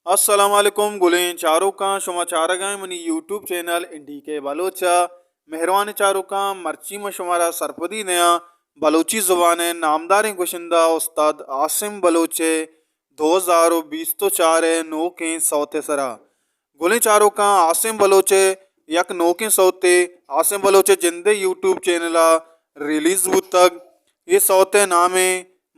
अस्सलामुअलैकुम गुलें चारों का समाचार गए मनी यूट्यूब चैनल इंडी के बलोचा मेहरबान चारों का मर्ची में शुमारा सरपदी नया बलोची ज़ुबान नामदार गुशिंदा उस्ताद आसिम बलोचे 2020 तो चार है नो के सौते सरा गुलें चारों का आसिम बलोचे यक नो के सौते आसिम बलोचे जिंदे यूट्यूब चैनल रिलीज तक ये सौते नामे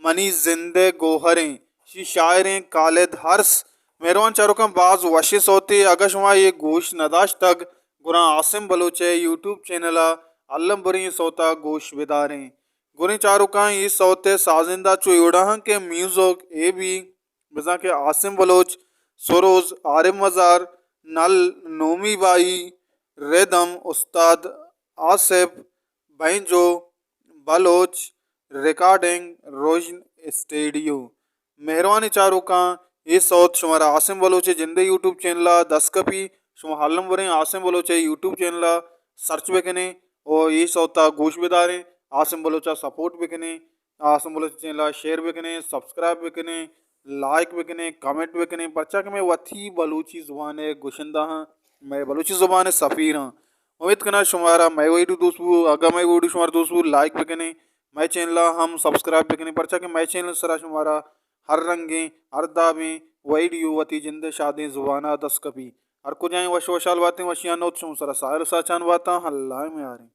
मनी जिंदे गोहरें शी शायरें कालिद हर्स मेहरबान चारुकम बाज वशिस होती अगर शुमा ये गोश नदाश तक गुरा आसिम बलोचे यूट्यूब चैनल अल्लम बुरी सोता गोश विदारें गुरी चारुका ये सौते साजिंदा चुड़ा के म्यूजिक ए भी बिजा के आसिम बलोच सरोज आरिम मजार नल Nomi by रेदम Ustad Asif banjo Bloch recording Roshan studio मेहरबानी चारुका ये सौत शुमारा आसिम बलोचे जिंदे यूट्यूब चैनल दस कपी शुमा हालम वरें आसिम बलोचे यूट्यूब चैनल सर्च बेकने और ये सौता गोश बेदारें आसिम बलोचा सपोर्ट बेकने आसिम बलोच चैनल शेयर बेकने सब्सक्राइब बेकने लाइक बेकने कमेंट बेकने पर्चा के मैं वथी बलूची ज़ुबान गुशिंदा हाँ मैं बलूची ज़ुबान सफ़ीर हाँ उम्मीद करना शुमारा मैं वही दोस्तों अगर मैं वीडियो शुमार दोस्तों लाइक बेकने मैं चैनल हम सब्सक्राइब बेकने पर्चा के मैं चैनल सरा शुमारा हर रंगे हर दाबें वही वती जिंद शादी जुबाना दस कपी हर कुछ वश वशाल बातें वशियान सरा साहिल साचान बाता हल्ला में आ रही